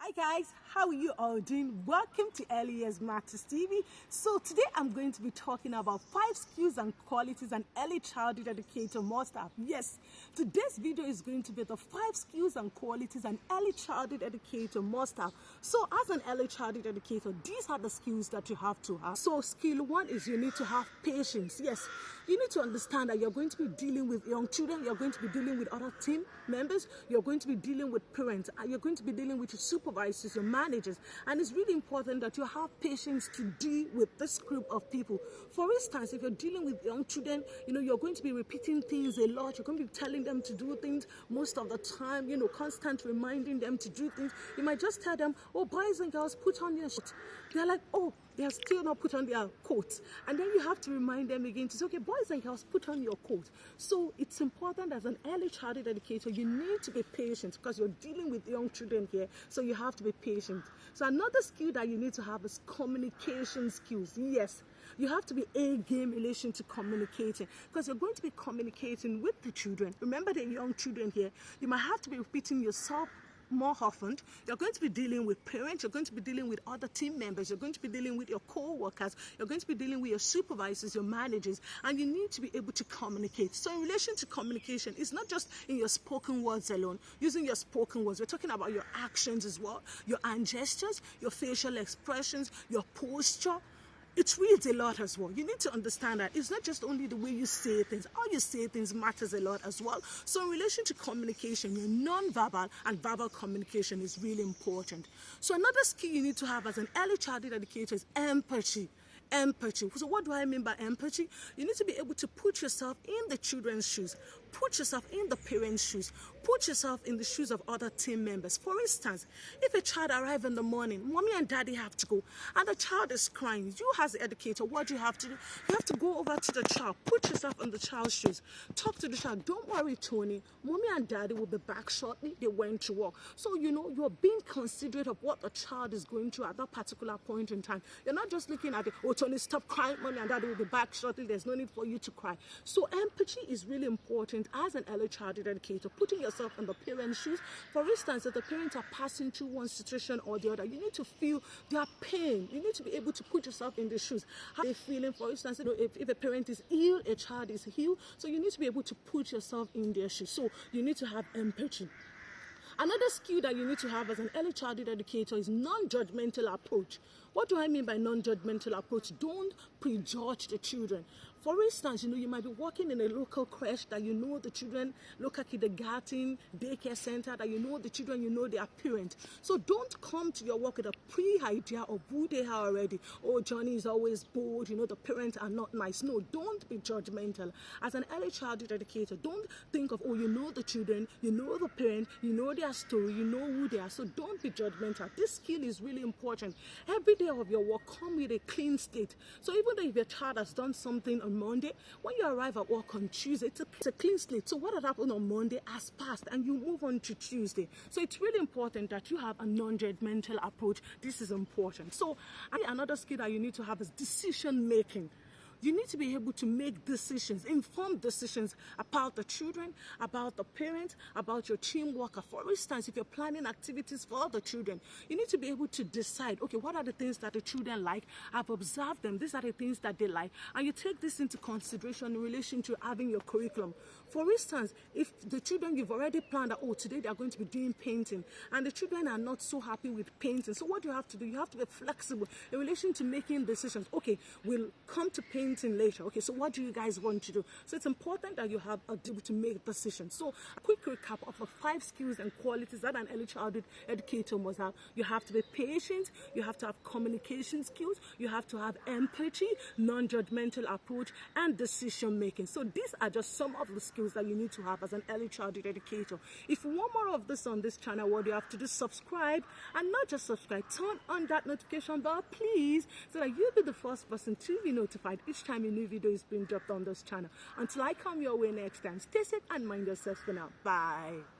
Hi guys, how are you all doing? Welcome to Early Years Matters TV. So today I'm going to be talking about 5 skills and qualities an early childhood educator must have. Yes, today's video is going to be the 5 skills and qualities an early childhood educator must have. So as an early childhood educator, these are the skills that you have to have. So skill 1 is you need to have patience. Yes, you need to understand that you're going to be dealing with young children, you're going to be dealing with other team members, you're going to be dealing with parents, and you're going to be dealing with your supervisors, your managers, and it's really important that you have patience to deal with this group of people. For instance, if you're dealing with young children, you're going to be repeating things a lot, you're going to be telling them to do things most of the time, constant reminding them to do things. You might just tell them, oh, boys and girls, put on your shirt. They're like, oh, they have still not put on their coats, and then you have to remind them again to say, okay, boys and girls, put on your coat. So it's important as an early childhood educator, you need to be patient because you're dealing with young children here, so you have to be patient. So another skill that you need to have is communication skills. Yes, you have to be A-game in relation to communicating because you're going to be communicating with the children. Remember the young children here, you might have to be repeating yourself more often. You're going to be dealing with parents, you're going to be dealing with other team members, you're going to be dealing with your co-workers, you're going to be dealing with your supervisors, your managers, and you need to be able to communicate. So in relation to communication, it's not just in your spoken words alone. Using your spoken words, we're talking about your actions as well, your hand gestures, your facial expressions, your posture. It reads a lot as well. You need to understand that it's not just only the way you say things. How you say things matters a lot as well. So in relation to communication, your non-verbal and verbal communication is really important. So another skill you need to have as an early childhood educator is empathy. Empathy. So what do I mean by empathy? You need to be able to put yourself in the children's shoes, put yourself in the parents' shoes, put yourself in the shoes of other team members. For instance, if a child arrives in the morning, mommy and daddy have to go, and the child is crying, you as the educator, what do you have to do? You have to go over to the child, put yourself in the child's shoes, talk to the child. Don't worry, Tony, mommy and daddy will be back shortly. They went to work. So, you're being considerate of what the child is going through at that particular point in time. You're not just looking at it, oh, Tony, stop crying, mommy and daddy will be back shortly. There's no need for you to cry. So empathy is really important as an early childhood educator, putting yourself in the parents' shoes. For instance, if the parents are passing through one situation or the other, you need to feel their pain. You need to be able to put yourself in the shoes. How they're feeling, for instance, if a parent is ill, a child is ill, so you need to be able to put yourself in their shoes. So you need to have empathy. Another skill that you need to have as an early childhood educator is non-judgmental approach. What do I mean by non-judgmental approach? Don't prejudge the children. For instance, you might be working in a local creche that the children, local kindergarten, daycare center, that the children, their parents. So don't come to your work with a pre-idea of who they are already. Oh, Johnny is always bold, the parents are not nice. No, don't be judgmental. As an early childhood educator, don't think of, oh, the children, the parent, their story, who they are. So don't be judgmental. This skill is really important. Every day of your work, come with a clean slate. So even though if your child has done something on Monday, when you arrive at work on Tuesday, it's a clean slate. So what had happened on Monday has passed and you move on to Tuesday. So it's really important that you have a non-judgmental approach. This is important. So another skill that you need to have is decision making. You need to be able to make decisions, informed decisions about the children, about the parents, about your team worker. For instance, if you're planning activities for the children, you need to be able to decide, okay, what are the things that the children like? I've observed them. These are the things that they like. And you take this into consideration in relation to having your curriculum. For instance, if the children, you've already planned that, oh, today they're going to be doing painting, and the children are not so happy with painting. So what do you have to do? You have to be flexible in relation to making decisions. Okay, we'll come to painting later. Okay, so what do you guys want to do? So it's important that you have able to make decisions. So a quick recap of the 5 skills and qualities that an early childhood educator must have. You have to be patient, you have to have communication skills, you have to have empathy, non-judgmental approach, and decision making. So these are just some of the skills that you need to have as an early childhood educator. If you want more of this on this channel, what you have to do is subscribe, and not just subscribe, turn on that notification bell, please, so that you'll be the first person to be notified each time a new video is being dropped on this channel. Until I come your way next time, stay safe and mind yourself for now. Bye.